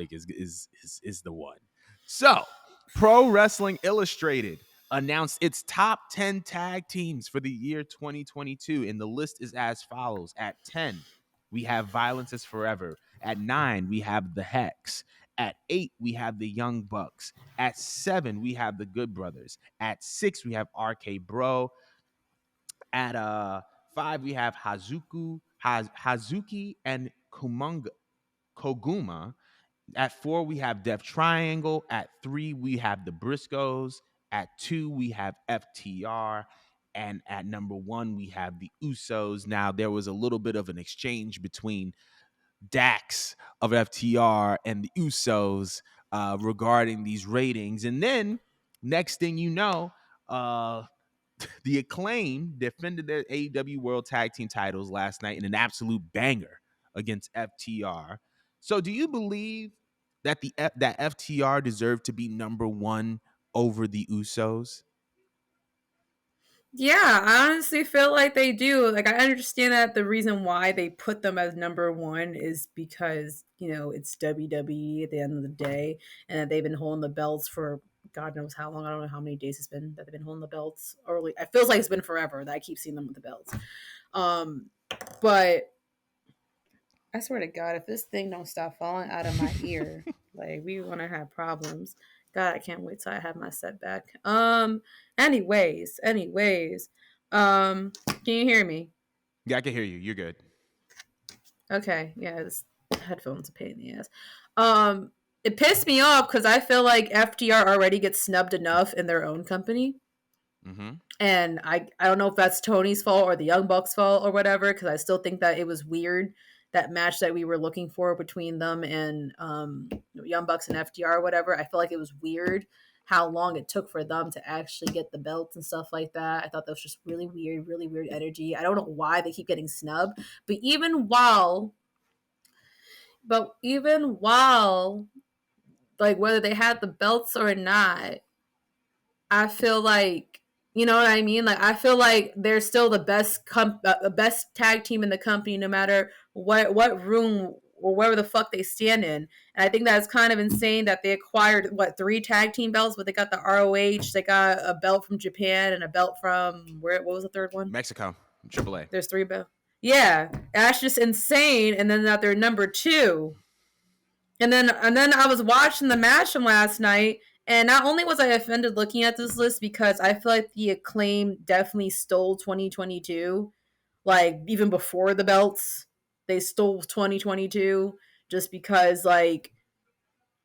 topic is the one. So, Pro Wrestling Illustrated announced its top 10 tag teams for the year 2022, and the list is as follows. At 10, we have Violence is Forever. At 9, we have the Hex. At 8, we have the Young Bucks. At 7, we have the Good Brothers. At 6, we have RK Bro. At 5, we have Hazuki and Koguma. At 4, we have Death Triangle. At 3, we have the Briscoes. At 2, we have FTR. And at number 1, we have the Usos. Now, there was a little bit of an exchange between Dax of FTR and the Usos regarding these ratings. And then, next thing you know, the Acclaim defended their AEW World Tag Team titles last night in an absolute banger against FTR. So, do you believe that that FTR deserved to be number 1 over the Usos? Yeah, I honestly feel like they do. Like, I understand that the reason why they put them as number 1 is because, it's WWE at the end of the day, and that they've been holding the belts for God knows how long. I don't know how many days it's been that they've been holding the belts. Early, it feels like it's been forever that I keep seeing them with the belts. But I swear to God, if this thing don't stop falling out of my ear, like, we want to have problems. God, I can't wait till I have my setback. Anyways. Can you hear me? Yeah, I can hear you. You're good. Okay, yeah, this headphones a pain in the ass. It pissed me off because I feel like FTR already gets snubbed enough in their own company. Mm-hmm. And I don't know if that's Tony's fault or the Young Bucks' fault or whatever, because I still think that it was weird, that match that we were looking for between them and Young Bucks and FTR or whatever. I feel like it was weird how long it took for them to actually get the belts and stuff like that. I thought that was just really weird energy. I don't know why they keep getting snubbed, but even while like whether they had the belts or not, I feel like, you know what I mean? Like, I feel like they're still the best tag team in the company, no matter what room or wherever the fuck they stand in. And I think that's kind of insane that they acquired 3 tag team belts, but they got the ROH, they got a belt from Japan, and a belt from what was the third one? Mexico, AAA. There's 3 belts. Yeah, that's just insane. And then that they're number 2. And then I was watching the match from last night, and not only was I offended looking at this list because I feel like the Acclaim definitely stole 2022. Like, even before the belts, they stole 2022 just because, like,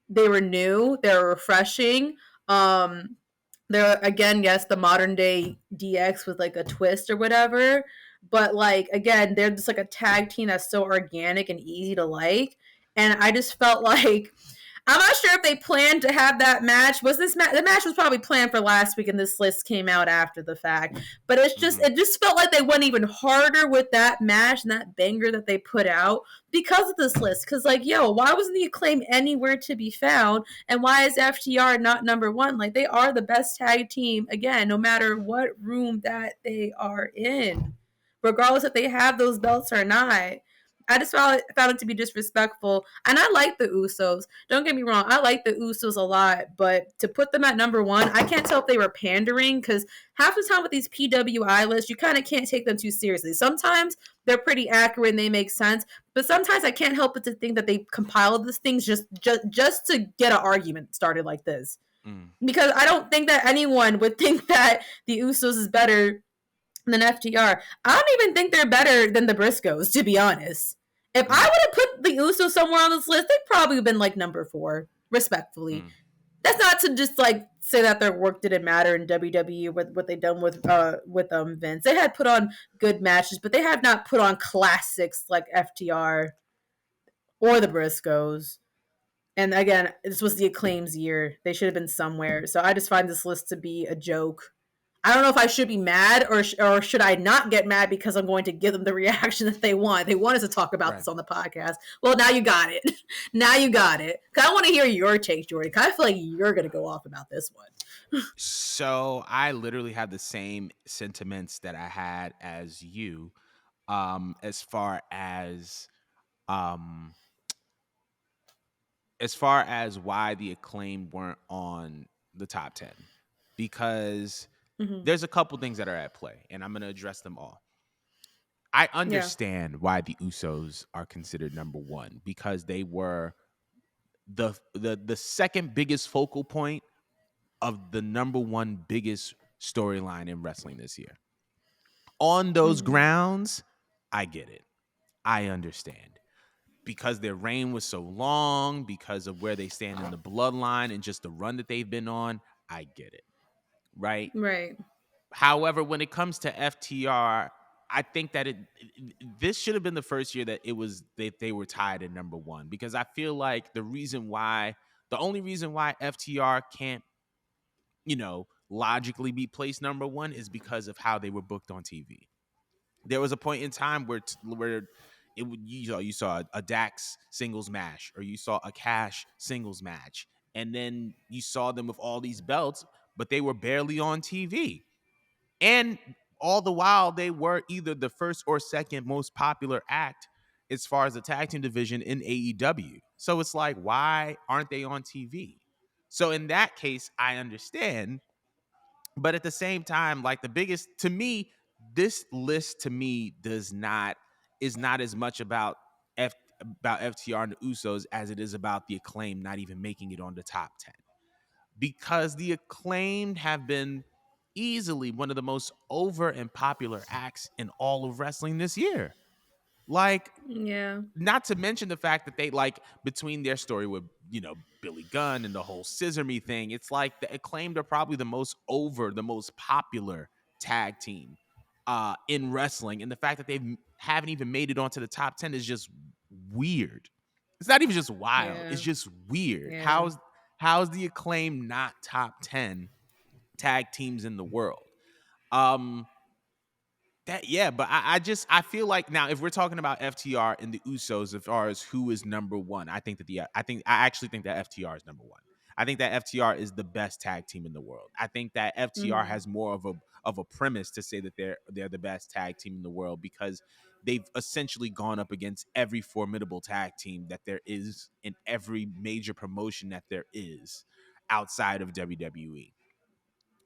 they were new, they were refreshing. They're, again, yes, the modern day DX with like a twist or whatever, but like, again, they're just like a tag team that's so organic and easy to like. And I just felt like, I'm not sure if they planned to have that match. Was this match? The match was probably planned for last week, and this list came out after the fact. But it just felt like they went even harder with that match and that banger that they put out because of this list. Because, like, yo, why wasn't the Acclaim anywhere to be found? And why is FTR not number 1? Like, they are the best tag team, again, no matter what room that they are in, regardless if they have those belts or not. I just found it to be disrespectful. And I like the Usos. Don't get me wrong. I like the Usos a lot. But to put them at number 1, I can't tell if they were pandering, because half the time with these PWI lists, you kind of can't take them too seriously. Sometimes they're pretty accurate and they make sense. But sometimes I can't help but to think that they compiled these things just to get an argument started like this. Because I don't think that anyone would think that the Usos is better than FTR. I don't even think they're better than the Briscoes, to be honest. If I would have put the Usos somewhere on this list, they'd probably been like number 4, respectfully. That's not to just like say that their work didn't matter in WWE with what they done with Vince. They had put on good matches, but they have not put on classics like FTR or the Briscoes. And again, this was the Acclaim's year. They should have been somewhere. So I just find this list to be a joke. I don't know if I should be mad or should I not get mad because I'm going to give them the reaction that they want. They want us to talk about this on the podcast. Well, now you got it. Now you got it. Because I want to hear your take, Jordan. Because I feel like you're going to go off about this one. So I literally have the same sentiments that I had as you, as far as as far as why the Acclaim weren't on the top 10, because Hmm. there's a couple things that are at play, and I'm going to address them all. I Yeah. understand why the Usos are considered number one, because they were the second biggest focal point of the number one biggest storyline in wrestling this year. On those Hmm. grounds, I get it. I understand. Because their reign was so long, because of where they stand in the bloodline and just the run that they've been on, I get it. Right? Right. However, when it comes to FTR, I think that this should have been the first year that they were tied at number one, because I feel like the only reason why FTR can't, logically be placed number one is because of how they were booked on TV. There was a point in time where you saw a Dax singles match, or you saw a Cash singles match, and then you saw them with all these belts, but they were barely on TV. And all the while, they were either the first or second most popular act as far as the tag team division in AEW. So it's like, why aren't they on TV? So in that case, I understand. But at the same time, like, the biggest to me, this list to me is not as much about FTR and the Usos as it is about the Acclaim not even making it on the top 10, because the Acclaimed have been easily one of the most over and popular acts in all of wrestling this year. Like, Yeah. not to mention the fact that they, like, between their story with, Billy Gunn and the whole Scissor Me thing, it's like the Acclaimed are probably the most popular tag team in wrestling, and the fact that they haven't even made it onto the top 10 is just weird. It's not even just wild, Yeah. it's just weird. Yeah. How's the Acclaim not top 10 tag teams in the world? Um that Yeah, but I feel like, now, if we're talking about FTR and the Usos as far as who is number one, I actually think that FTR is number one. I think that FTR is the best tag team in the world. I think that FTR Hmm. has more of a premise to say that they're the best tag team in the world, because they've essentially gone up against every formidable tag team that there is in every major promotion that there is outside of WWE.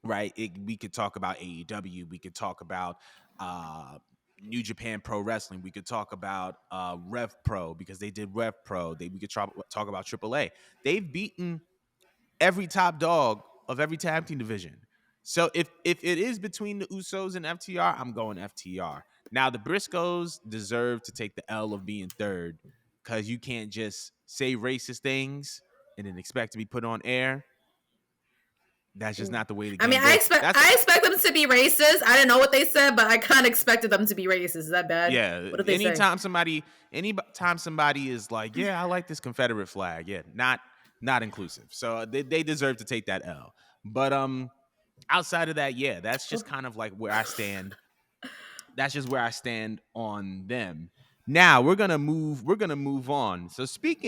Right? We could talk about AEW. We could talk about New Japan Pro Wrestling. We could talk about Rev Pro, because they did Rev Pro. We could talk about AAA. They've beaten every top dog of every tag team division. So if it is between the Usos and FTR, I'm going FTR. Now, the Briscoes deserve to take the L of being third, because you can't just say racist things and then expect to be put on air. That's just not the way the I mean, game goes. I expect them to be racist. I didn't know what they said, but I kind of expected them to be racist. Is that bad? Yeah. What did they say? Anytime somebody is like, yeah, I like this Confederate flag. Yeah, not inclusive. So they deserve to take that L. But outside of that, yeah, that's just kind of like where I stand. That's just where I stand on them. Now we're gonna move on. So speaking